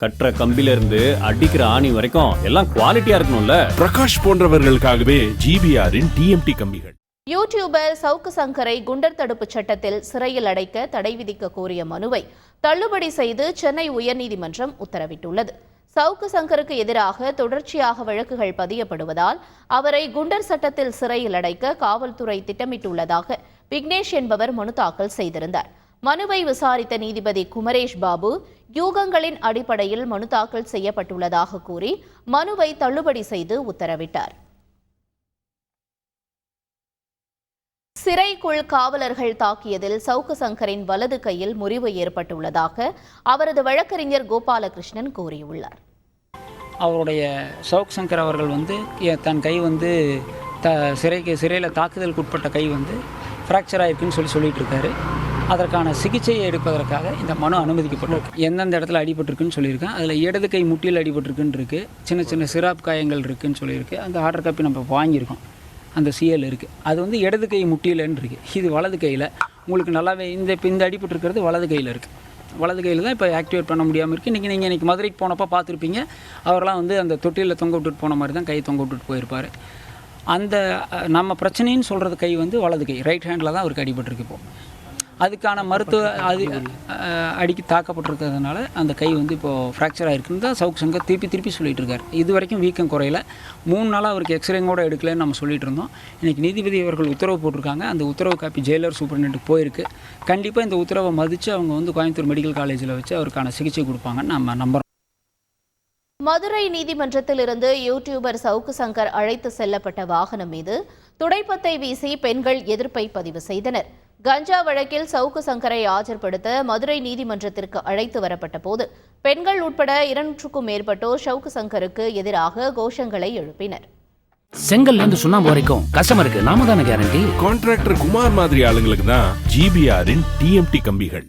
கட்டுற கம்பில இருந்து அடிக்கிற ஆணி வரைக்கும் எல்லாம் குவாலிட்டியா இருக்கணும்ல. பிரகாஷ் போன்றவர்களுக்காகவே ஜிபிஆரின் டிஎம்டி கம்பிகள். யூடியூபர் சவுக்கு சங்கரை குண்டர் தடுப்பு சட்டத்தில் சிறையில் அடைக்க தடை விதிக்க கோரிய மனுவை தள்ளுபடி செய்து சென்னை உயர்நீதிமன்றம் உத்தரவிட்டுள்ளது. சவுக்கு சங்கருக்கு எதிராக தொடர்ச்சியாக வழக்குகள் பதியப்படுவதால் அவரை குண்டர் சட்டத்தில் சிறையில் அடைக்க காவல்துறை திட்டமிட்டுள்ளதாக விக்னேஷ் என்பவர் மனு தாக்கல் செய்திருந்தார். மனுவை விசாரித்த நீதிபதி குமரேஷ் பாபு யூகங்களின் அடிப்படையில் மனு தாக்கல் செய்யப்பட்டுள்ளதாக கூறி மனுவை தள்ளுபடி செய்து உத்தரவிட்டார். சிறைக்குள் காவலர்கள் தாக்கியதில் சவுக்கு சங்கரின் வலது கையில் முறிவு ஏற்பட்டுள்ளதாக அவரது வழக்கறிஞர் கோபாலகிருஷ்ணன் கூறியுள்ளார். அவருடைய சவுக் சங்கர் அவர்கள் தன் கை சிறையில் தாக்குதலுக்கு உட்பட்ட கை ஃப்ராக்சர் ஆகிருக்குன்னு சொல்லிட்டு இருக்காரு. அதற்கான சிகிச்சையை எடுப்பதற்காக இந்த மனு அனுமதிக்கப்பட்டிருக்கு. எந்தெந்த இடத்துல அடிபட்டிருக்குன்னு சொல்லியிருக்கேன். அதில் இடது கை முட்டியில் அடிபட்டிருக்குன்னு இருக்குது, சின்ன சின்ன சிராப் காயங்கள் இருக்குதுன்னு சொல்லியிருக்கு. அந்த ஆர்டர் காப்பி நம்ம வாங்கியிருக்கோம், அந்த சிஎல் இருக்குது. அது இடது கை முட்டியிலன்னு இருக்குது. இது வலது கையில் உங்களுக்கு நல்லாவே இந்த அடிபட்டிருக்கிறது வலது கையில் இருக்குது. வலது கையில் தான் இப்போ ஆக்டிவேட் பண்ண முடியாமல் இருக்குது. நீங்கள் இன்றைக்கி மதுரைக்கு போனப்போ பார்த்துருப்பீங்க, அவரெல்லாம் அந்த தொட்டியில் தொங்க விட்டுட்டு போன மாதிரி தான் கை தொங்க விட்டுட்டு போயிருப்பார். அந்த நம்ம பிரச்சனைன்னு சொல்கிறது கை வலது கை, ரைட் ஹேண்டில் தான் அவருக்கு அடிபட்டிருக்கு. இப்போது அதுக்கான மருத்துவ அடிக்கி தாக்கப்பட்டிருக்கிறதுனால அந்த கை இப்போது ஃப்ராக்சர் ஆகிருக்குன்னு தான் சவுக் சங்கர் திருப்பி சொல்லிட்டு இருக்காரு. இது வரைக்கும் வீக்கம் குறையில. 3 நாளாக அவருக்கு எக்ஸ்ரேங்க கூட எடுக்கலன்னு நம்ம சொல்லிட்டு இருந்தோம். இன்றைக்கி நீதிபதி அவர்கள் உத்தரவு போட்டிருக்காங்க. அந்த உத்தரவு காப்பி ஜெயிலர் சூப்பரண்டுக்கு போயிருக்கு. கண்டிப்பாக இந்த உத்தரவை மதித்து அவங்க கோயம்புத்தூர் மெடிக்கல் காலேஜில் வச்சு அவருக்கான சிகிச்சை கொடுப்பாங்கன்னு நம்ம நம்புகிறோம். மதுரை நீதிமன்றத்தில் இருந்து யூடியூபர் சவுக்கு சங்கர் அழைத்து செல்லப்பட்ட வாகனம் மீது துடைப்பத்தை வீசி பெண்கள் எதிர்ப்பை பதிவு செய்தனர். கஞ்சா வழக்கில் சவுக்கு சங்கரை ஆஜர்படுத்த மதுரை நீதிமன்றத்திற்கு அழைத்து வரப்பட்ட போது பெண்கள் உட்பட 200க்கும் மேற்பட்டோர் சவுக்கு சங்கருக்கு எதிராக கோஷங்களை எழுப்பினர். செங்கல்ல இருந்து சுண்ணாம்பு வரைக்கும் கஸ்டமருக்கு நாம தானே கேரண்டி. கான்ட்ராக்டர் குமார் மாதிரி ஆளுங்களுக்கு தான் ஜிபிஆரின் டிஎம்டி கம்பிகள்.